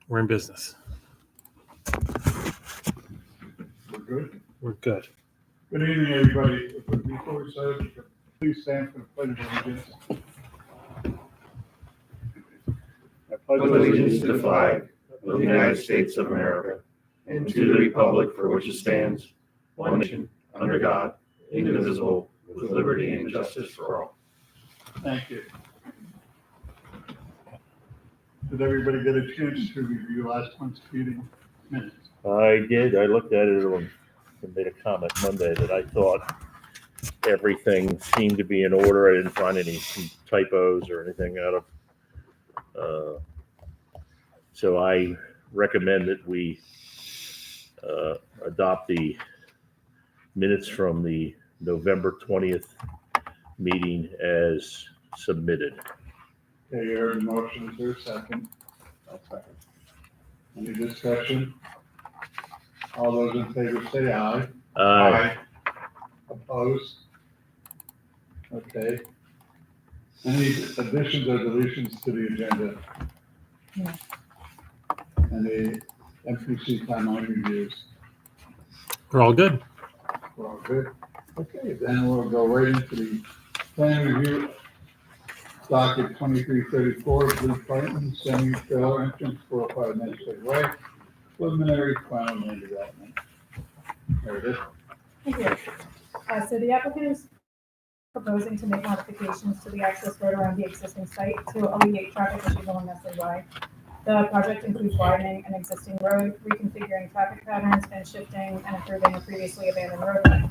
We're in business. We're good. We're good. Good evening, everybody. Before we start, please stand for the pledge of allegiance. I pledge allegiance to the flag of the United States of America and to the republic for which it stands, one nation, under God, indivisible, with liberty and justice for all. Thank you. Did everybody get a chance to review last month's meeting minutes? I did. I looked at it and made a comment Monday that I thought everything seemed to be in order. I didn't find any typos or anything out of. So I recommend that we adopt the minutes from the November 20th meeting as submitted. Okay, you heard the motion. Is there a second? Any discussion? All those in favor say aye. Aye. Opposed? Okay. Any additions or deletions to the agenda? No. Any MPC timeline reviews? We're all good. We're all good. Okay, then we'll go right into the plan review. Docket 2334, Blue Triton, semi-trailer entrance, 405 Medicine Way, preliminary final land development. There it is. Thank you. So the applicant is proposing to make modifications to the access road around the existing site to alleviate traffic issues along Nestle Way. The project includes widening an existing road, reconfiguring traffic patterns, and shifting and improving a previously abandoned roadway.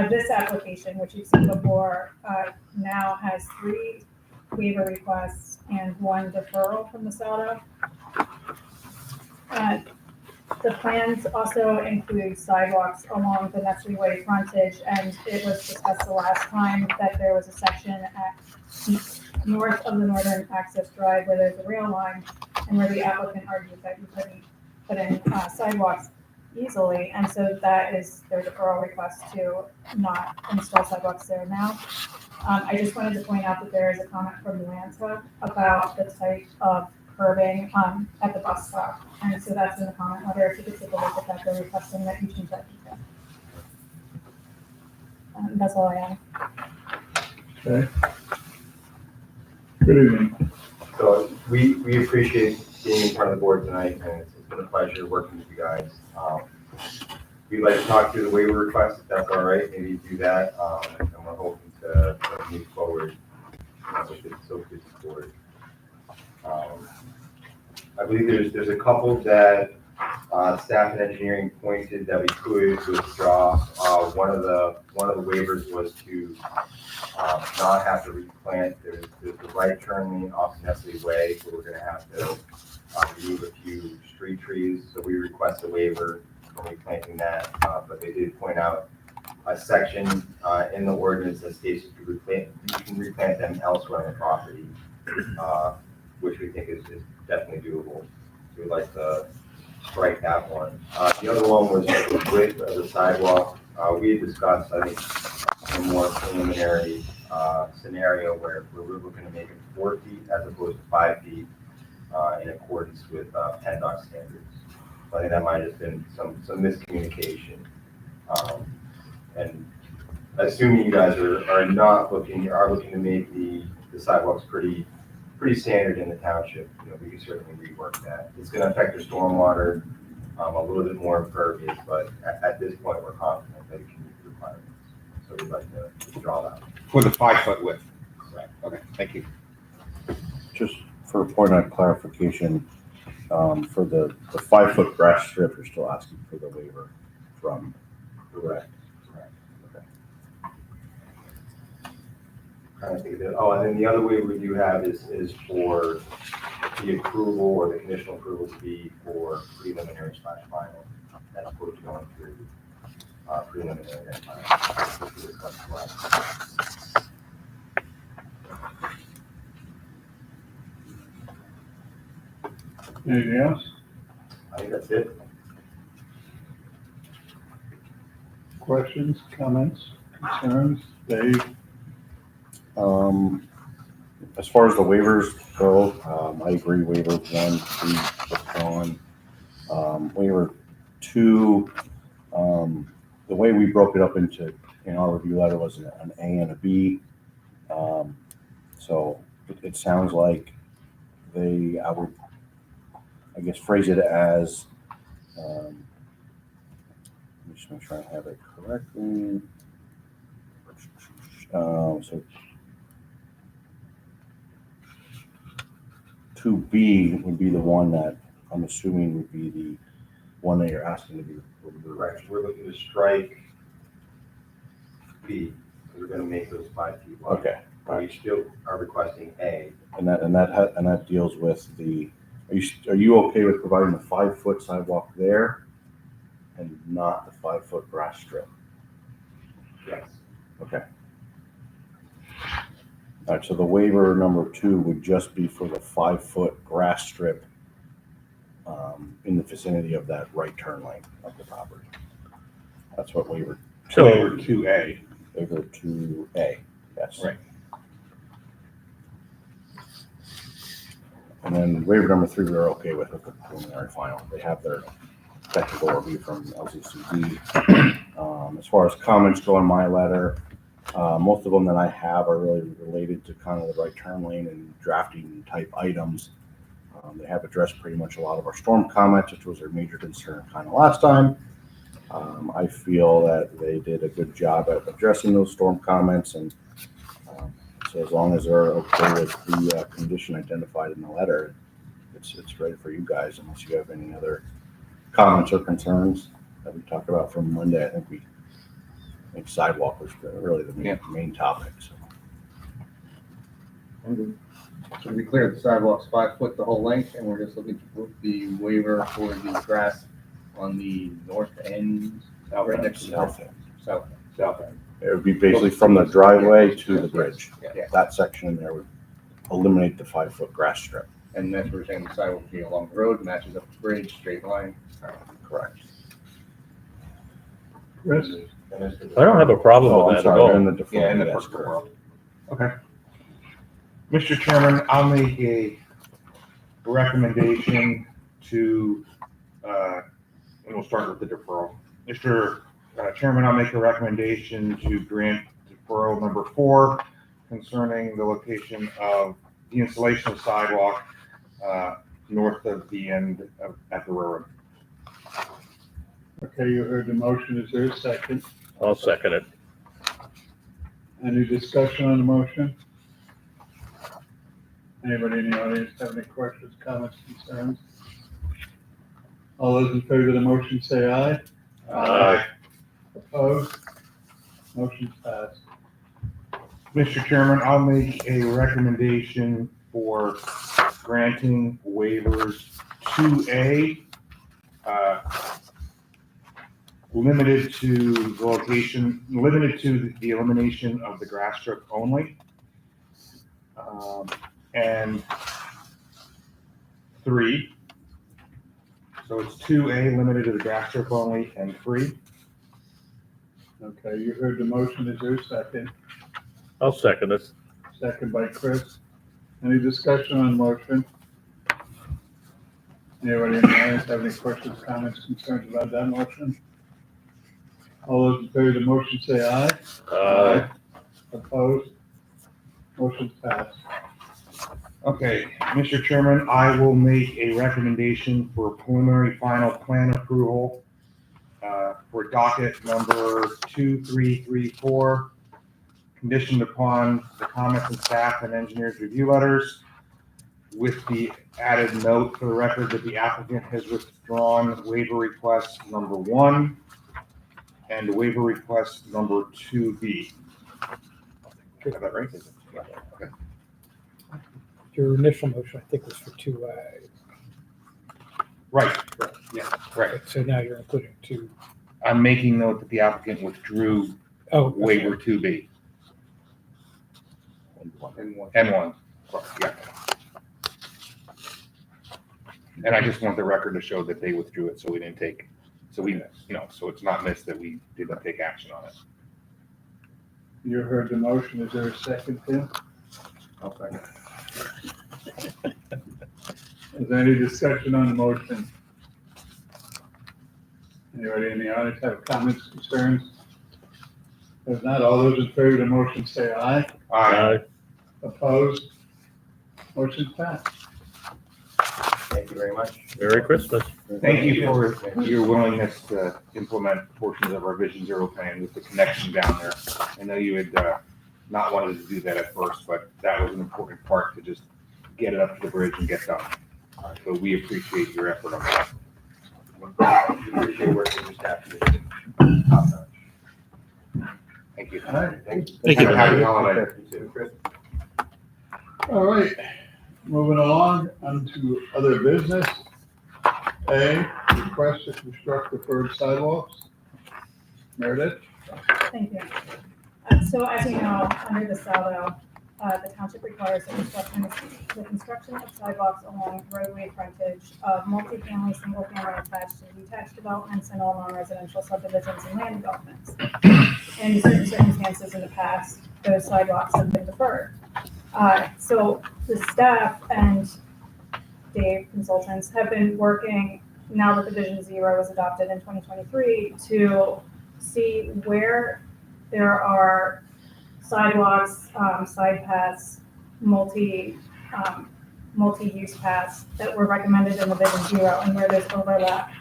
This application, which you've seen before, now has 3 waiver requests and 1 deferral from the SADA. The plans also include sidewalks along the Nestle Way frontage, and it was discussed the last time that there was a section at north of the northern access drive where there's a rail line and where the applicant argued that you couldn't put in sidewalks easily, and so that is their deferral request to not install sidewalks there now. I just wanted to point out that there is a comment from Atlanta about the type of curbing at the bus stop, and so that's in the comment letter. If you could take a look at that, they're requesting that you change that detail. That's all I have. Okay. Good evening. So we appreciate being in front of the board tonight, and it's been a pleasure working with you guys. We'd like to talk through the waiver request, if that's all right. Maybe do that, and we're hoping to move forward with this board. I believe there's a couple that staff and engineering pointed that we could withdraw. One of the waivers was to not have to replant. There's the right turn lane off Nestle Way, where we're going to have to remove a few street trees. So we request a waiver for replanting that. But they did point out a section in the ordinance that states you can replant them elsewhere on the property, which we think is definitely doable. So we'd like to strike that one. The other one was the width of the sidewalk. We had discussed, I think, a more preliminary scenario where we're looking to make it 4 feet as opposed to 5 feet in accordance with PennDOT standards. So I think that might have been some miscommunication. And assuming you guys are looking to make the sidewalks pretty standard in the township, we can certainly rework that. It's going to affect the stormwater a little bit more impervious, but at this point we're confident that it can meet the requirements. So we'd like to withdraw that. For the 5-foot width. Correct. Okay, thank you. Just for a point of clarification, for the 5-foot grass strip, you're still asking for the waiver from. Correct. Trying to think of it. Oh, and then the other way we do have is for the approval or the conditional approval to be for preliminary / final, as opposed to going through preliminary and final. Anything else? I think that's it. Questions, comments, concerns? Dave? As far as the waivers go, I agree waivers 1, 3 withdrawn. Waiver 2, the way we broke it up into, in our review letter was an A and a B. So it sounds like I would, I guess, phrase it as, let me just make sure I have it correctly. So 2B would be the one that I'm assuming would be the one that you're asking to be removed. Correct, we're looking to strike B, because we're gonna make those 5 feet wide. Okay. But we still are requesting A. And that deals with are you okay with providing the 5-foot sidewalk there and not the 5-foot grass strip? Yes. Okay. All right, so the waiver number 2 would just be for the 5-foot grass strip in the vicinity of that right turn lane of the property. That's what waiver So, 2A. waiver 2A, yes. Right. And then waiver number 3, we're okay with the preliminary final. They have their technical review from LCCD. As far as comments go in my letter, most of them that I have are really related to kind of the right turn lane and drafting type items. They have addressed pretty much a lot of our storm comments, which was their major concern kind of last time. I feel that they did a good job at addressing those storm comments, and so as long as they're okay with the condition identified in the letter, it's ready for you guys, unless you have any other comments or concerns that we talked about from Monday. I think sidewalk was really the main topic. So. So to be clear, the sidewalk's 5 foot the whole length, and we're just looking to put the waiver for the grass on the north end, right next to the South end. south end. It would be basically from the driveway to the bridge. Yeah. That section in there would eliminate the 5-foot grass strip. And that's what we're saying, the sidewalk will be along the road, matches up the bridge, straight line. Correct. Chris? I don't have a problem with that at all. In the deferral, Yeah, in the yes, first correct. world. Okay. Mr. Chairman, I'll make a recommendation to, and we'll start with the deferral. Mr. Chairman, I'll make a recommendation to grant deferral number 4 concerning the location of the installation of sidewalk north of the end at the railroad. Okay, you heard the motion. Is there a second? I'll second it. Any discussion on the motion? Anybody in the audience have any questions, comments, concerns? All those in favor of the motion say aye. Aye. Opposed? Motion's passed. Mr. Chairman, I'll make a recommendation for granting waivers 2A, limited to the elimination of the grass strip only. And 3. So it's 2A, limited to the grass strip only, and 3. Okay, you heard the motion. Is there a second? I'll second it. Second by Chris. Any discussion on the motion? Anybody in the audience have any questions, comments, concerns about that motion? All those in favor of the motion say aye. Opposed? Motion's passed. Okay, Mr. Chairman, I will make a recommendation for preliminary final plan approval for docket number 2334, conditioned upon the comments and staff and engineers review letters, with the added note for the record that the applicant has withdrawn waiver request number 1 and waiver request number 2B. Got that right? Okay. Your initial motion, I think, was for 2A. Right, yeah, right. So now you're including 2. I'm making note that the applicant withdrew Oh, waiver 2B And one. and 1. Yeah. And I just want the record to show that they withdrew it, so we didn't take, so we, so it's not missed that we didn't take action on it. You heard the motion. Is there a second, Tim? I'll second. Is there any discussion on the motion? Anybody in the audience have comments, concerns? If not, all those in favor of the motion say aye. Opposed? Motion passed. Thank you very much. Merry Christmas. Thank you for your willingness to implement portions of our Vision Zero plan with the connection down there. I know you had not wanted to do that at first, but that was an important part to just get it up to the bridge and get done. So we appreciate your effort on that. We appreciate working with staff. Top notch. Thank you. All right. Thank you. Have a happy holiday. All right, moving along onto other business. A, request to construct preferred sidewalks. Meredith? Thank you. So as you know, under the SALDO, the township requires the construction of sidewalks along roadway frontage of multifamily, single-family attached and detached developments and all non-residential subdivisions and land developments. In certain circumstances in the past, those sidewalks have been deferred. So the staff and Dave consultants have been working, now that the Vision Zero was adopted in 2023, to see where there are sidewalks, side paths, multi-use paths that were recommended in the Vision Zero and where there's overlap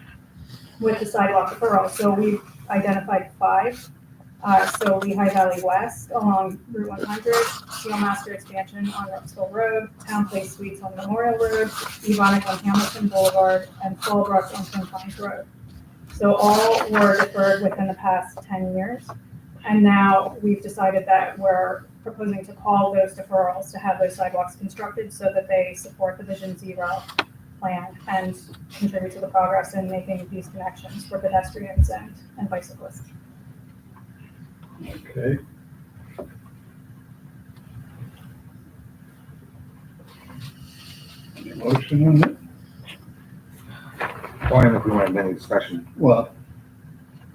with the sidewalk deferral. So we've identified 5. So Lehigh Valley West along Route 100, Steelmaster expansion on Rexville Road, Town Place Suites on Memorial Road, Ebonic on Hamilton Boulevard, and Fallbrook on Twin Pines Road. So all were deferred within the past 10 years. And now we've decided that we're proposing to call those deferrals to have those sidewalks constructed so that they support the Vision Zero plan and contribute to the progress in making these connections for pedestrians and bicyclists. Okay. Any motion on it? Well, I don't know if we want to have any discussion. Well,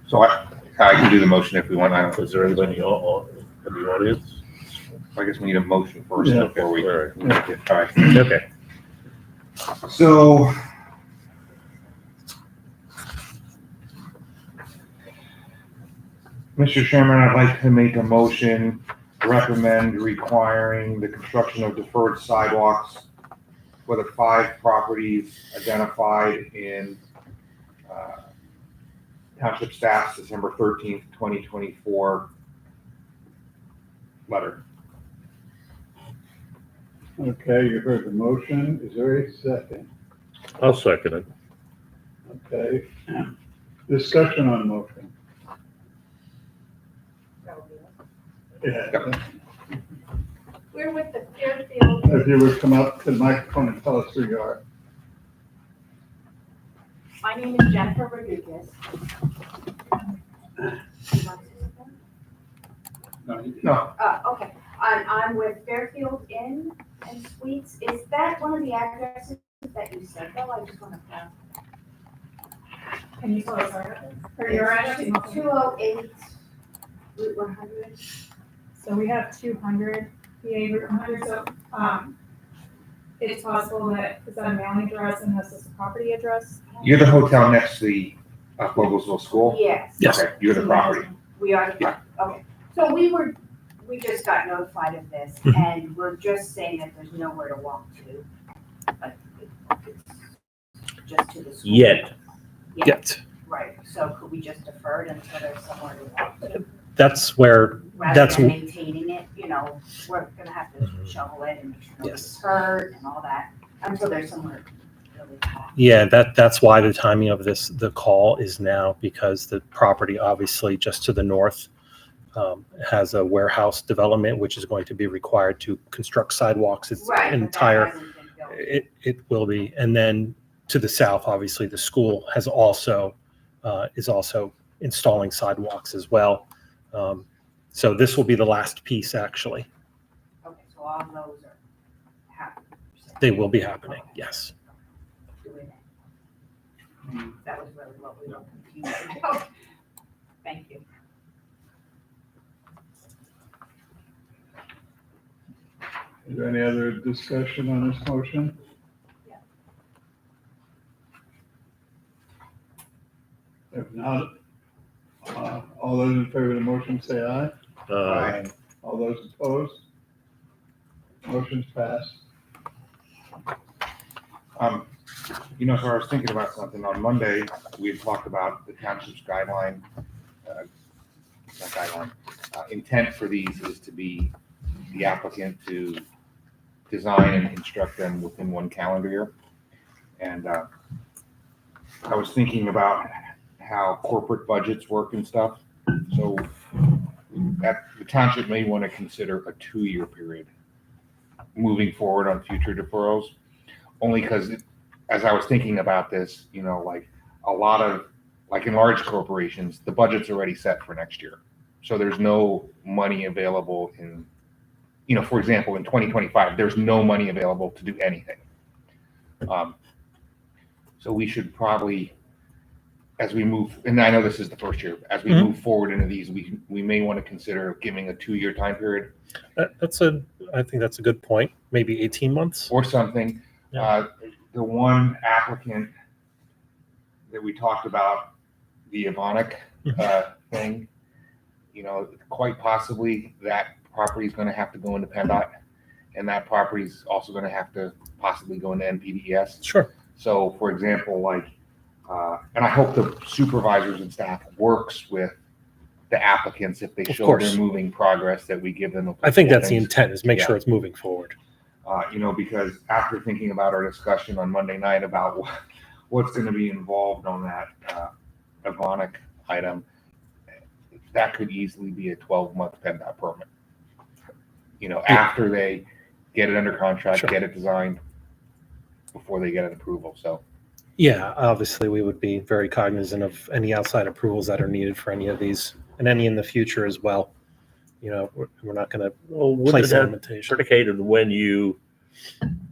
So I can do the motion if we want. I don't, Is there anybody in the audience? I guess we need a motion first Yeah. before we. All right. All right. Okay. So. Mr. Chairman, I'd like to make a motion to recommend requiring the construction of deferred sidewalks for the 5 properties identified in Township Staff's December 13th, 2024 letter. okay, you heard the motion. Is there a second? I'll second it. Okay. Discussion on the motion. Yeah. We're with the Fairfield. If you would come up to the microphone and tell us who you are. My name is Jennifer Rodriguez. No. Okay, I'm with Fairfield Inn and Suites. Is that one of the addresses that you said, though? I just want to know. Can you spell it for For your address? 208 Route 100. So we have 200 PA Route 100, so, it's possible that, is that a mailing address and this is the property address? You're the hotel next to the Fogelsville School? Yes. Yes. Okay, you're the property. We are, okay. So we just got notified of this Mhm. and we're just saying that there's nowhere to walk to. But it's just to the school. Yet. Yet. Right, so could we just defer it until there's somewhere to walk to? That's where, Rather that's, than maintaining it, we're gonna have to Mhm. shovel it and make sure nobody's Yes. hurt and all that, until there's somewhere really to walk. yeah, that's why the timing of the call is now, because the property obviously just to the north has a warehouse development, which is going to be required to construct sidewalks. It's Right, but that entire, hasn't been built. it will be. And then to the south, obviously, the school has also, is also installing sidewalks as well. So this will be the last piece, actually. Okay, so all those are happening. They will be happening, yes. Doing it. That was really what we were confused about. Thank you. Is there any other discussion on this motion? If not, all those in favor of the motion say aye. All those opposed? Motion's passed. So I was thinking about something. On Monday, we had talked about the township's guideline, not guideline, intent for these is to be the applicant to design and construct them within 1 calendar year. And I was thinking about how corporate budgets work and stuff. So that the township may want to consider a 2-year period moving forward on future deferrals, only because as I was thinking about this, like a lot of, like in large corporations, the budget's already set for next year. So there's no money available in, for example, in 2025, there's no money available to do anything. So we should probably, as we move, and I know this is the first year, as we move forward into these, we may want to consider giving a 2-year time period I think that's a good point. Maybe 18 months. or something. Yeah. The one applicant that we talked about, the Evonik thing, quite possibly that property is going to have to go into PennDOT, and that property is also going to have to possibly go into NPDES. Sure. So, for example, and I hope the supervisors and staff works with the applicants if they Of show course. they're moving progress, that we give them. I think that's the things. intent, is make Yeah. sure it's moving forward. Because after thinking about our discussion on Monday night about what's going to be involved on that Evonik item, that could easily be a 12-month PennDOT permit. After they get it under contract, Sure. get it designed, before they get an approval. So, Yeah, obviously, we would be very cognizant of any outside approvals that are needed for any of these, and any in the future as well. We're not going to Well, wouldn't place a that limitation. predicated on when you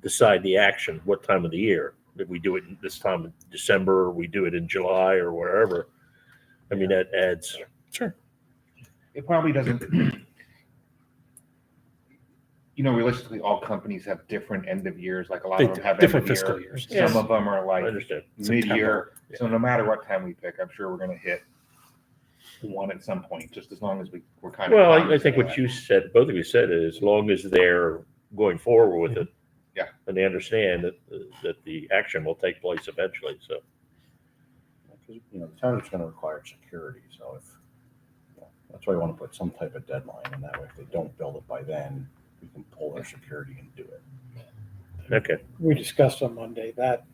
decide the action, what time of the year? If we do it this time in December, or we do it in July or wherever. I mean, that adds. Sure. it probably doesn't. Realistically, all companies have different end of years. Like a lot They of them do. have Different end of fiscal year. years. Some Yes. of them are I like understand. mid-year. Yeah. So no matter what time we pick, I'm sure we're going to hit one at some point, just as long as we're kind of. Well, I cognizant think of what that. you said, both of you said, is as long as they're going forward with it. Yeah. And they understand that the action will take place eventually, so. Because, the township's gonna require security, so that's why I want to put some type of deadline, and that way if they don't build it by then, we can pull their security and do it. Okay. We discussed on Monday that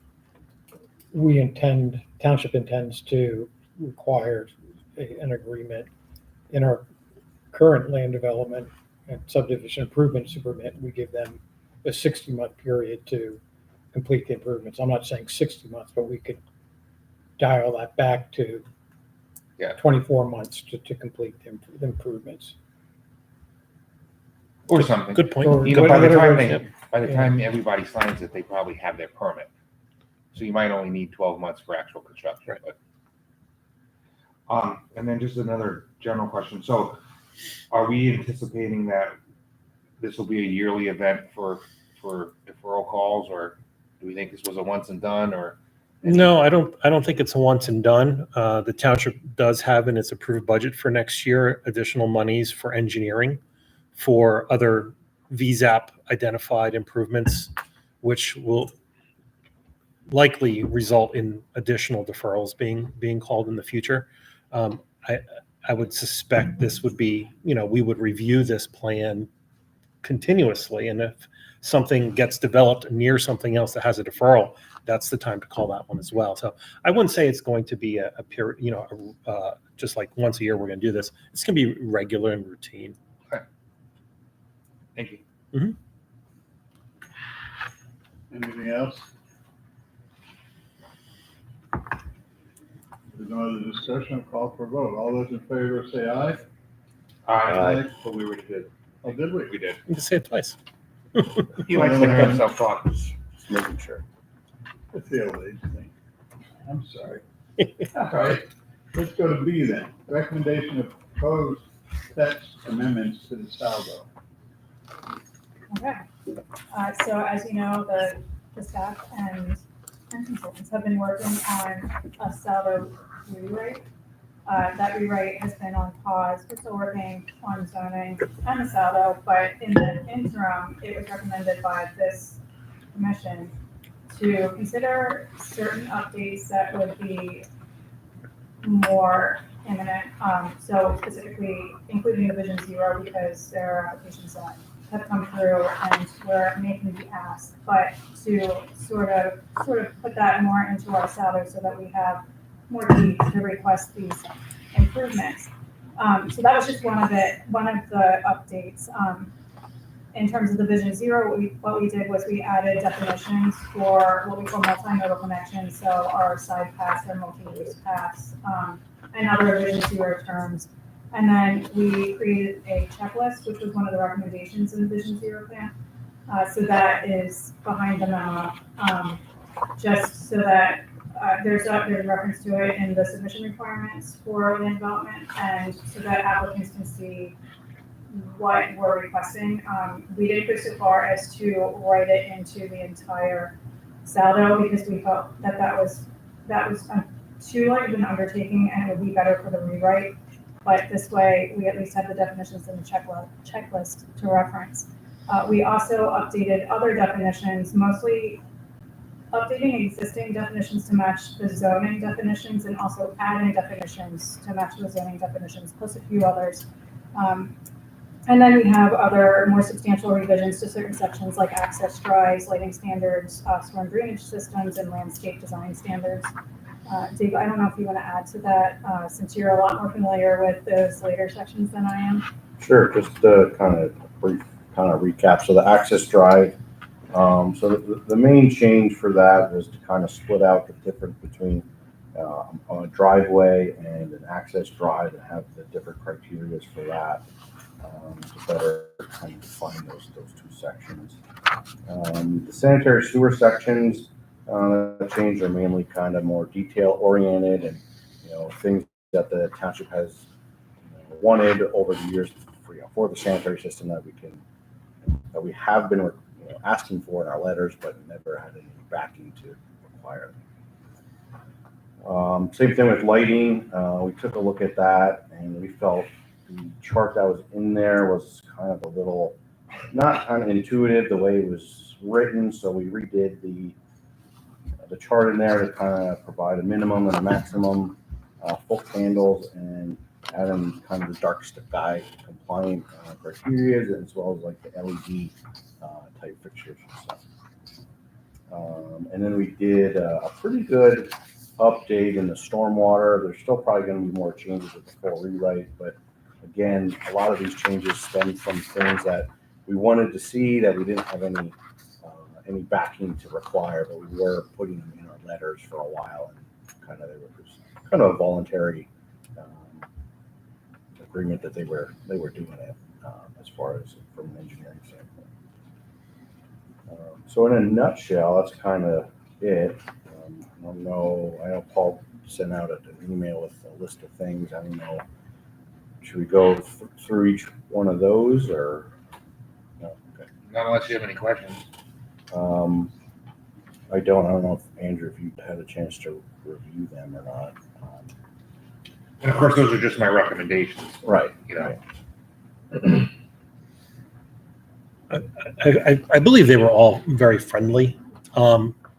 township intends to require an agreement in our current land development and subdivision improvements agreement. We give them a 60-month period to complete the improvements. I'm not saying 60 months, but we could dial that back to 24 months to complete the improvements. Or something. Good point. Or By the whatever time it is. by the time everybody signs it, they probably have their permit. So you might only need 12 months for actual construction. Right. But, and then just another general question. So are we anticipating that this will be a yearly event for deferral calls, or do we think this was a once and done, or? No, I don't think it's a once and done. The township does have in its approved budget for next year additional monies for engineering for other VZAP identified improvements, which will likely result in additional deferrals being called in the future. I would suspect this would be, we would review this plan continuously, and if something gets developed near something else that has a deferral, that's the time to call that one as well. So I wouldn't say it's going to be a period, just like once a year we're going to do this. It's going to be regular and routine. Thank you. Anything else? There's no other discussion, I'll call for a vote. All those in favor say aye. Aye. But we already did. Oh, did we? We did. You can say it twice. He likes to have self-talk. Just making sure. It's the old age thing. I'm sorry. All right, let's go to B then. Recommendation of proposed text amendments to the saldo. Okay. So as you know, the staff and consultants have been working on a Saldo rewrite. That rewrite has been on pause. We're still working on zoning and the Saldo, but in the interim, it was recommended by this commission to consider certain updates that would be more imminent. So specifically including the Vision Zero, because there are applications that have come through and we're making the ask, but to sort of put that more into our salary so that we have more teeth to request these improvements. So that was just one of the updates. In terms of the Vision Zero, what we did was we added definitions for what we call multimodal connections, so our side paths, our multi-use paths, and other Vision Zero terms. And then we created a checklist, which was one of the recommendations in the Vision Zero plan. So that is behind the memo, just so that there's a reference to it in the submission requirements for land development, and so that applicants can see what we're requesting. We didn't go so far as to write it into the entire Saldo because we felt that was too large of an undertaking and it would be better for the rewrite. But this way, we at least have the definitions in the checklist to reference. We also updated other definitions, mostly updating existing definitions to match the zoning definitions and also adding definitions to match the zoning definitions, plus a few others. And then we have other more substantial revisions to certain sections like access drives, lighting standards, storm drainage systems, and landscape design standards. Dave, I don't know if you want to add to that, since you're a lot more familiar with those later sections than I am. Sure, just kind of brief recap. So the access drive, so the main change for that was to kind of split out the difference between a driveway and an access drive and have the different criteria for that to better kind of define those two sections. The sanitary sewer sections that change are mainly kind of more detail oriented and things that the township has wanted over the years for the sanitary system that we have been asking for in our letters, but never had any backing to require them. Same thing with lighting. We took a look at that and we felt the chart that was in there was kind of a little not kind of intuitive the way it was written, so we redid the chart in there to kind of provide a minimum and a maximum full candles and adding kind of the dark sky compliant criteria as well as like the LED type fixtures and stuff. And then we did a pretty good update in the stormwater. There's still probably going to be more changes with the full rewrite, but again, a lot of these changes stem from things that we wanted to see that we didn't have any backing to require, but we were putting them in our letters for a while, and kind of they were kind of a voluntary agreement that they were doing it as far as from an engineering standpoint. So in a nutshell, that's kind of it. I don't know. I know Paul sent out an email with a list of things. I don't know. Should we go through each one of those or no? Okay. Not unless you have any questions. I don't know if Andrew, if you had a chance to review them or not. And of course, those are just my recommendations. Right. You know. I believe they were all very friendly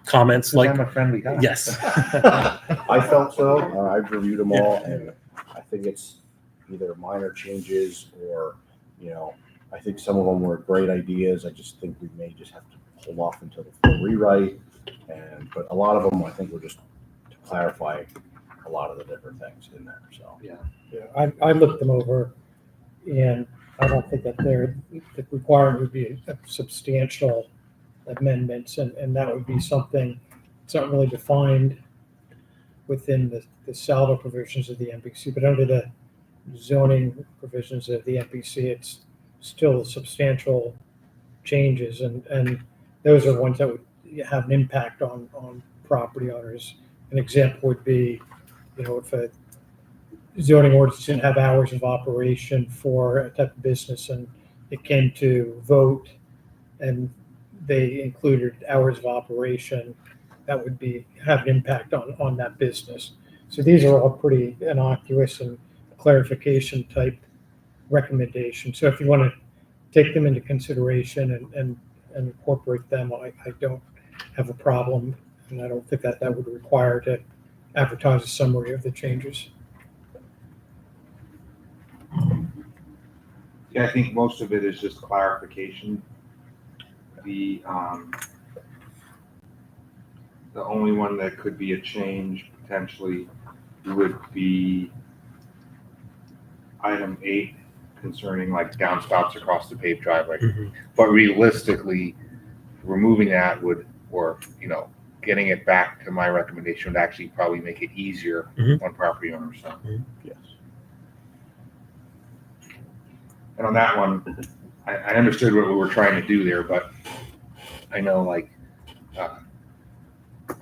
comments. Like, I'm a friendly guy. yes. I felt so. I've reviewed them all, and I think it's either minor changes or, I think some of them were great ideas. I just think we may just have to hold off until the full rewrite. But a lot of them, I think, were just to clarify a lot of the different things in there. So Yeah, I looked them over, and I don't think that the requirement would be a substantial amendments, and that would be something that's not really defined within the Saldo provisions of the MPC, but under the zoning provisions of the MPC, it's still substantial changes, and those are ones that would have an impact on property owners. An example would be, if a zoning ordinance didn't have hours of operation for a type of business and it came to vote and they included hours of operation, that would have an impact on that business. So these are all pretty innocuous and clarification type recommendations. So if you want to take them into consideration and incorporate them, I don't have a problem, and I don't think that would require to advertise a summary of the changes. Yeah, I think most of it is just clarification. The only one that could be a change potentially would be item 8 concerning like downspouts across the paved driveway. Mhm. But realistically, removing that would, or, getting it back to my recommendation would actually probably make it easier Mhm. on property owners. So. Yes. And on that one, I understood what we were trying to do there, but I know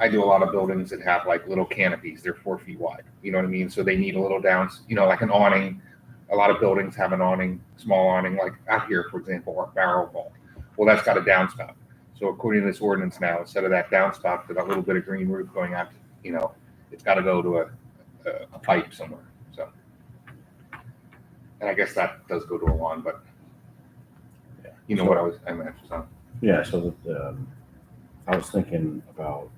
I do a lot of buildings that have like little canopies. They're 4 feet wide. You know what I mean? So they need a little like an awning. A lot of buildings have an awning, small awning, like out here, for example, or barrel vault. Well, that's got a downspout. So according to this ordinance now, instead of that downspout to that little bit of green roof going out, it's got to go to a pipe somewhere. So, and I guess that does go to a lawn, but you know what I meant. So. Yeah, so I was thinking about,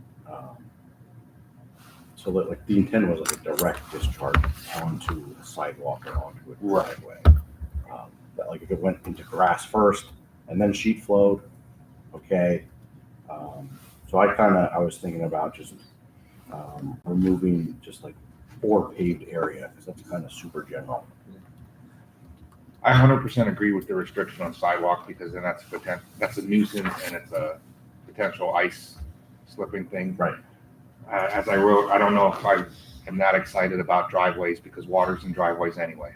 so that like the intent was like a direct discharge onto the sidewalk or onto a driveway. That like if it went into grass first and then sheet flowed, okay. So I was thinking about just removing just like or paved area, because that's kind of super general. I 100% agree with the restriction on sidewalk, because then that's a nuisance and it's a potential ice slipping thing. Right. As I wrote, I don't know if I am that excited about driveways, because water's in driveways anyway.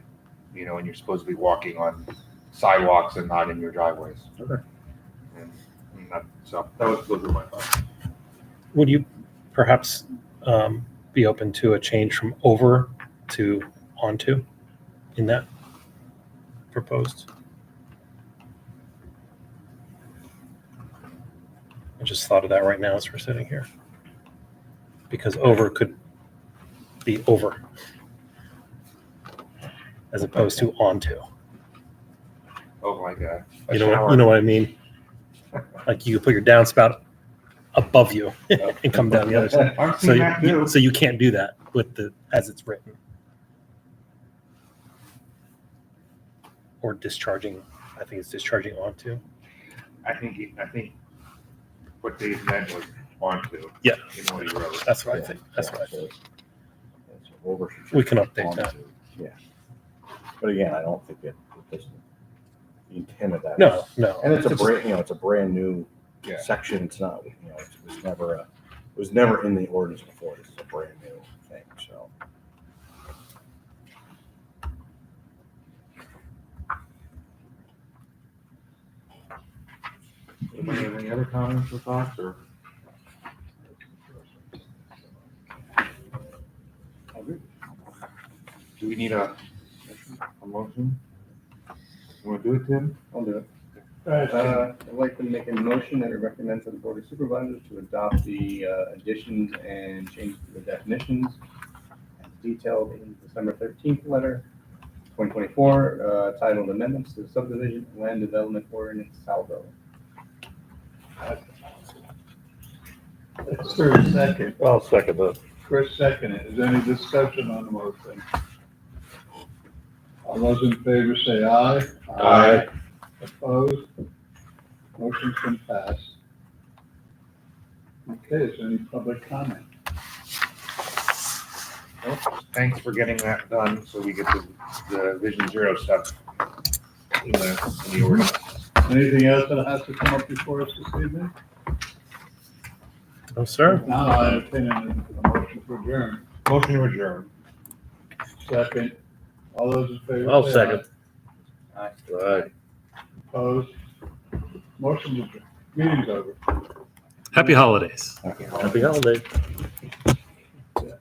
And you're supposed to be walking on sidewalks and not in your driveways. Okay. So those were my thoughts. Would you perhaps be open to a change from over to onto in that proposed? I just thought of that right now as we're sitting here. Because over could be over as opposed to onto. Oh my God. You know what I mean? Like you could put your downspout above you and come down the other side. I've seen that too. So you can't do that with as it's written. Or discharging, I think it's discharging onto. I think what Dave meant was onto. Yeah. In what he wrote. That's what I think. That's what I So think. over should We can just update onto- that. Yeah. But again, I don't think it doesn't, the intent of that. No, no. And it's a brand new Yeah. section. It's not, it was never in the ordinance before. This is a brand new thing, so. Anybody have any other comments or thoughts, or? Do we need a motion? You want to do it, Tim? I'll do it. Right. I'd like to make a motion that it recommends to the Board of Supervisors to adopt the additions and changes to the definitions as detailed in December 13th letter, 2024, titled Amendments to the Subdivision and Land Development Ordinance, Salvo. Is there a second? I'll second that. Chris seconded. Is there any discussion on the motion? All those in favor say aye. Aye. Opposed? Motion's been passed. Okay, is there any public comment? Thanks for getting that done, so we get the Vision Zero stuff in the ordinance. Anything else that has to come up before us this evening? No, sir. Now I entertain a motion to adjourn. Motion to adjourn. Second. All those in favor? I'll say second. aye. Aye. Opposed? Motion adjourned. Meeting's over. Happy holidays. Happy holidays. Yes.